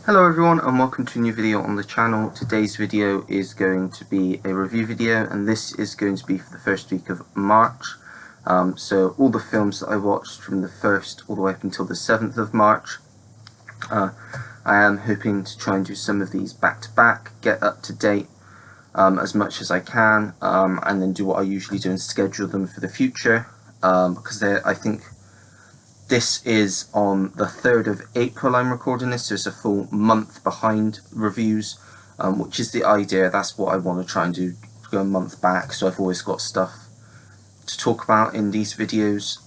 Hello everyone and welcome to a new video on the channel. Today's video is going to be a review video, and this is going to be for the first week of March. So all the films that I watched from the 1st all the way up until the 7th of March. I am hoping to try and do some of these back to back, get up to date as much as I can, and then do what I usually do and schedule them for the future, because I think this is on the 3rd of April I'm recording this, so it's a full month behind reviews, which is the idea. That's what I want to try and do, go a month back, so I've always got stuff to talk about in these videos.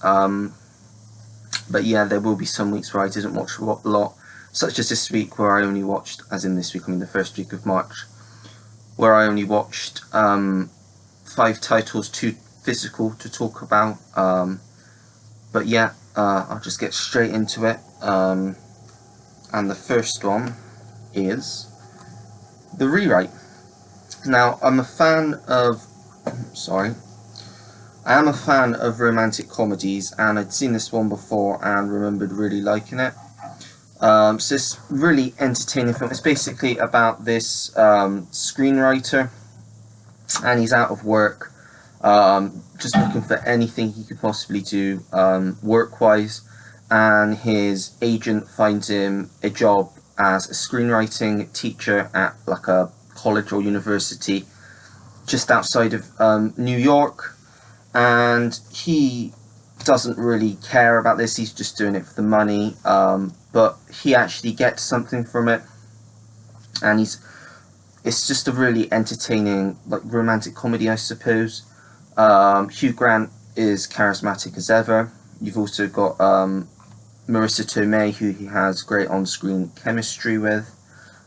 But yeah, there will be some weeks where I didn't watch a lot, such as this week where I only watched, as in this week, I mean the first week of March, where I only watched 5 titles, too physical to talk about. But yeah, I'll just get straight into it, and the first one is The Rewrite. Now, I am a fan of romantic comedies, and I'd seen this one before and remembered really liking it. So it's really entertaining film. It's basically about this screenwriter, and he's out of work, just looking for anything he could possibly do work-wise, and his agent finds him a job as a screenwriting teacher at like a college or university just outside of New York, and he doesn't really care about this. He's just doing it for the money, but he actually gets something from it, and it's just a really entertaining, like, romantic comedy, I suppose. Hugh Grant is charismatic as ever. You've also got Marissa Tomei, who he has great on-screen chemistry with,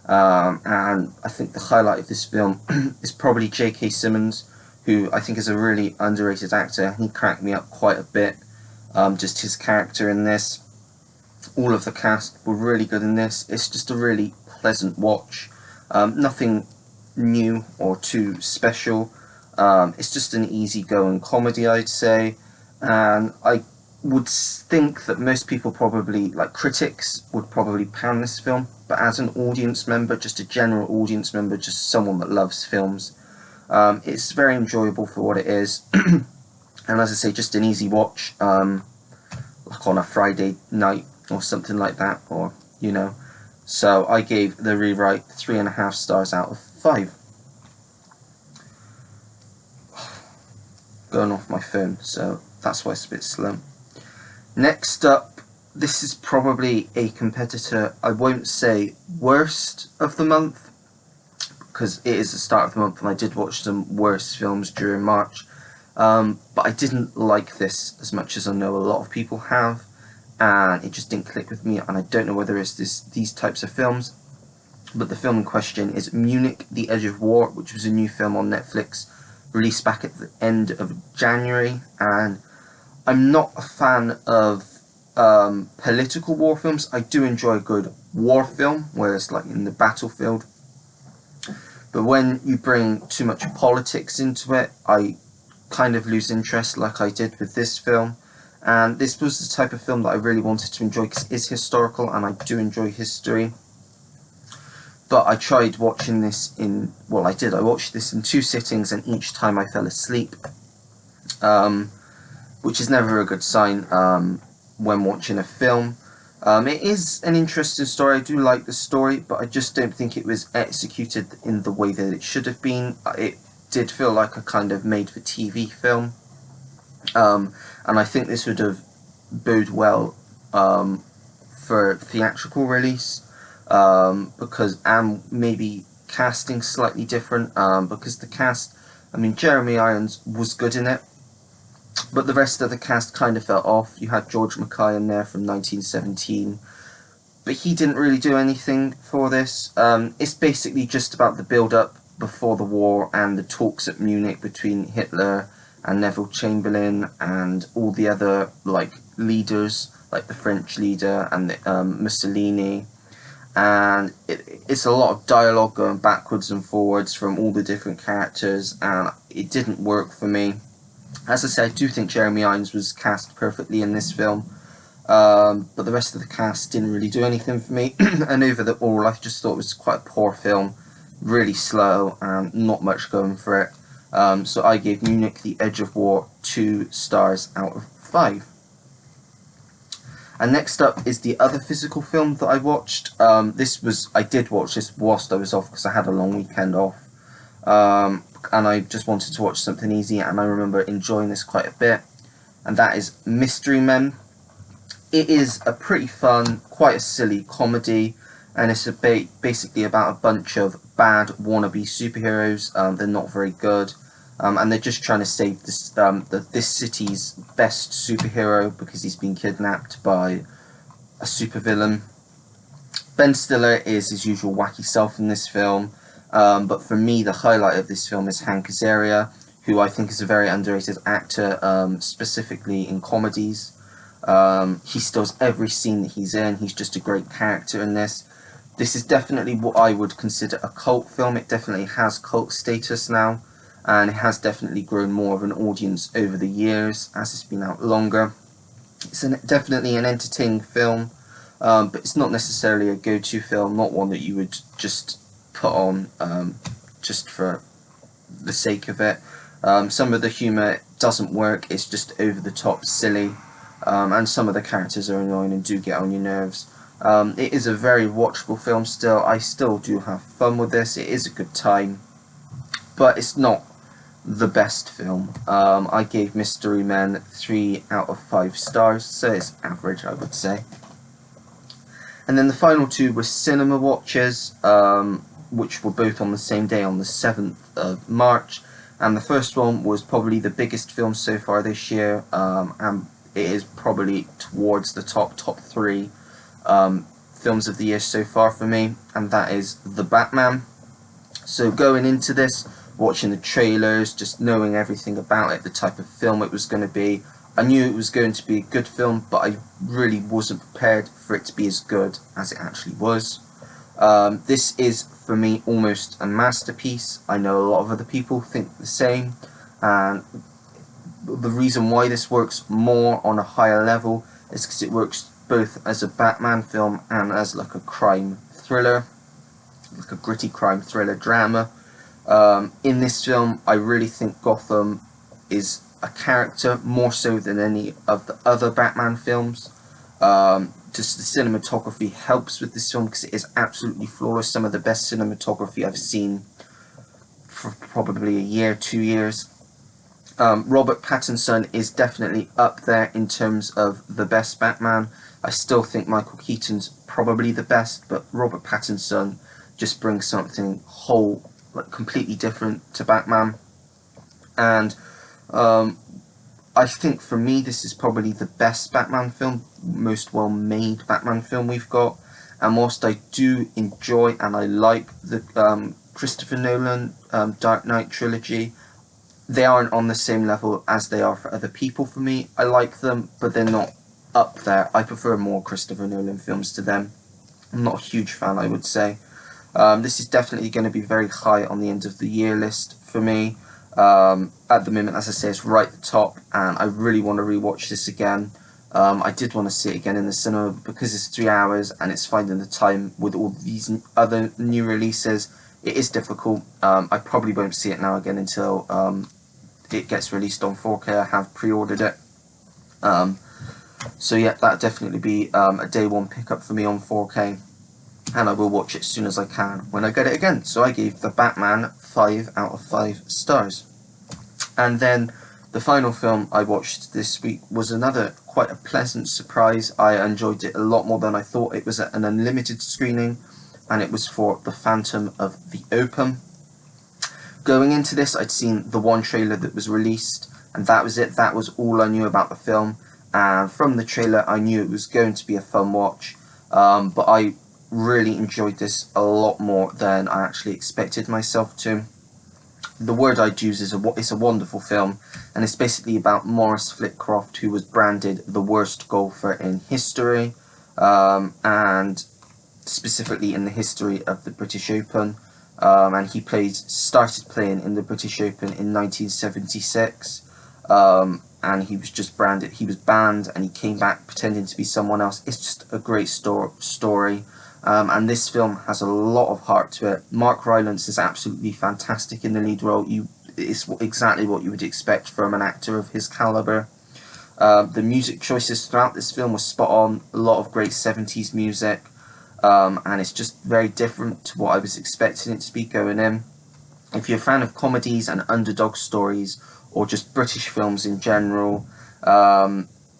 and I think the highlight of this film is probably J.K. Simmons, who I think is a really underrated actor. He cracked me up quite a bit, just his character in this. All of the cast were really good in this. It's just a really pleasant watch. Nothing new or too special. It's just an easygoing comedy, I'd say, and I would think that most people, probably like critics, would probably pound this film, but as an audience member, just a general audience member, just someone that loves films, it's very enjoyable for what it is. And as I say, just an easy watch, like on a Friday night or something like that, or so I gave The Rewrite 3.5 stars out of 5. Going off my phone, so that's why it's a bit slow. Next up, this is probably a competitor. I won't say worst of the month, because it is the start of the month and I did watch some worse films during March, but I didn't like this as much as I know a lot of people have, and it just didn't click with me, and I don't know whether it's these types of films. But the film in question is Munich, The Edge of War, which was a new film on Netflix, released back at the end of January, and I'm not a fan of political war films. I do enjoy a good war film where it's like in the battlefield, but when you bring too much politics into it, I kind of lose interest, like I did with this film. And this was the type of film that I really wanted to enjoy, because it is historical and I do enjoy history. But I tried watching this in, well, I watched this in 2 sittings, and each time I fell asleep, which is never a good sign when watching a film. It is an interesting story. I do like the story, but I just don't think it was executed in the way that it should have been. It did feel like a kind of made-for-TV film, and I think this would have bode well for theatrical release. Because, and maybe casting slightly different, because the cast, I mean, Jeremy Irons was good in it, but the rest of the cast kind of fell off. You had George Mackay in there from 1917, but he didn't really do anything for this. It's basically just about the build-up before the war and the talks at Munich between Hitler and Neville Chamberlain and all the other, like, leaders, like the French leader and the, Mussolini. And it's a lot of dialogue going backwards and forwards from all the different characters, and it didn't work for me. As I said, I do think Jeremy Irons was cast perfectly in this film, but the rest of the cast didn't really do anything for me. And overall, I just thought it was quite a poor film, really slow and not much going for it. So I gave Munich: The Edge of War 2 stars out of 5. And next up is the other physical film that I watched. I did watch this whilst I was off because I had a long weekend off. And I just wanted to watch something easy, and I remember enjoying this quite a bit. And that is Mystery Men. It is a pretty fun, quite a silly comedy, and it's basically about a bunch of bad wannabe superheroes. They're not very good. And they're just trying to save this city's best superhero because he's been kidnapped by a supervillain. Ben Stiller is his usual wacky self in this film, but for me the highlight of this film is Hank Azaria, who I think is a very underrated actor, specifically in comedies. He steals every scene that he's in. He's just a great character in this. This is definitely what I would consider a cult film. It definitely has cult status now, and it has definitely grown more of an audience over the years as it's been out longer. It's definitely an entertaining film, but it's not necessarily a go-to film, not one that you would just put on just for the sake of it. Some of the humour doesn't work, it's just over-the-top silly, and some of the characters are annoying and do get on your nerves. It is a very watchable film still. I still do have fun with this. It is a good time, but it's not the best film. I gave Mystery Men 3 out of 5 stars, so it's average, I would say. And then the final two were cinema watches, which were both on the same day, on the 7th of March. And the first one was probably the biggest film so far this year, and it is probably towards the top 3 films of the year so far for me, and that is The Batman. So going into this, watching the trailers, just knowing everything about it, the type of film it was going to be, I knew it was going to be a good film, but I really wasn't prepared for it to be as good as it actually was. This is, for me, almost a masterpiece. I know a lot of other people think the same, and the reason why this works more on a higher level is because it works both as a Batman film and as like a crime thriller, like a gritty crime thriller drama. In this film, I really think Gotham is a character more so than any of the other Batman films. Just the cinematography helps with this film because it is absolutely flawless. Some of the best cinematography I've seen for probably a year, 2 years. Robert Pattinson is definitely up there in terms of the best Batman. I still think Michael Keaton's probably the best, but Robert Pattinson just brings something completely different to Batman. And I think for me this is probably the best Batman film, most well-made Batman film we've got. And whilst I do enjoy and I like the Christopher Nolan Dark Knight trilogy, they aren't on the same level as they are for other people for me. I like them, but they're not up there. I prefer more Christopher Nolan films to them. I'm not a huge fan, I would say. This is definitely going to be very high on the end of the year list for me. At the moment, as I say, it's right at the top, and I really want to rewatch this again. I did want to see it again in the cinema, but because it's 3 hours and it's finding the time with all these other new releases, it is difficult. I probably won't see it now again until it gets released on 4K. I have pre-ordered it. So yeah, that'll definitely be a day one pickup for me on 4K, and I will watch it as soon as I can when I get it again. So I gave The Batman 5 out of 5 stars. And then the final film I watched this week was another quite a pleasant surprise. I enjoyed it a lot more than I thought. It was an unlimited screening, and it was for The Phantom of the Opera. Going into this, I'd seen the one trailer that was released, and that was it. That was all I knew about the film, and from the trailer I knew it was going to be a fun watch, but I really enjoyed this a lot more than I actually expected myself to. The word I'd use is it's a wonderful film, and it's basically about Maurice Flitcroft, who was branded the worst golfer in history, and specifically in the history of the British Open. And he started playing in the British Open in 1976. and he was just branded, he was banned, and he came back pretending to be someone else. It's just a great story. And this film has a lot of heart to it. Mark Rylance is absolutely fantastic in the lead role. It's exactly what you would expect from an actor of his caliber. The music choices throughout this film were spot on. A lot of great 70s music, and it's just very different to what I was expecting it to be going in. If you're a fan of comedies and underdog stories, or just British films in general,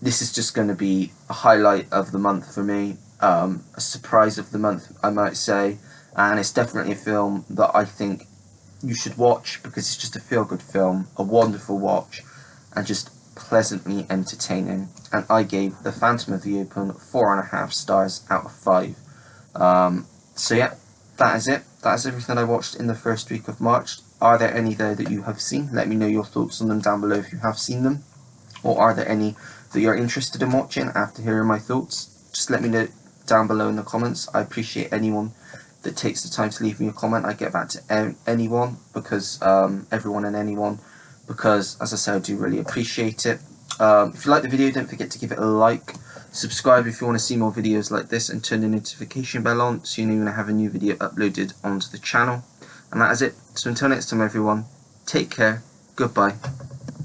this is just going to be a highlight of the month for me. A surprise of the month, I might say, and it's definitely a film that I think you should watch, because it's just a feel-good film, a wonderful watch, and just pleasantly entertaining. And I gave The Phantom of the Opera 4.5 stars out of 5. So yeah, that is it. That is everything I watched in the first week of March. Are there any there that you have seen? Let me know your thoughts on them down below if you have seen them. Or are there any that you're interested in watching after hearing my thoughts? Just let me know down below in the comments. I appreciate anyone that takes the time to leave me a comment. I get back to anyone, because everyone and anyone, because as I said, I do really appreciate it. If you like the video, don't forget to give it a like. Subscribe if you want to see more videos like this, and turn the notification bell on so you know when I have a new video uploaded onto the channel. And that is it. So until next time everyone, take care, goodbye.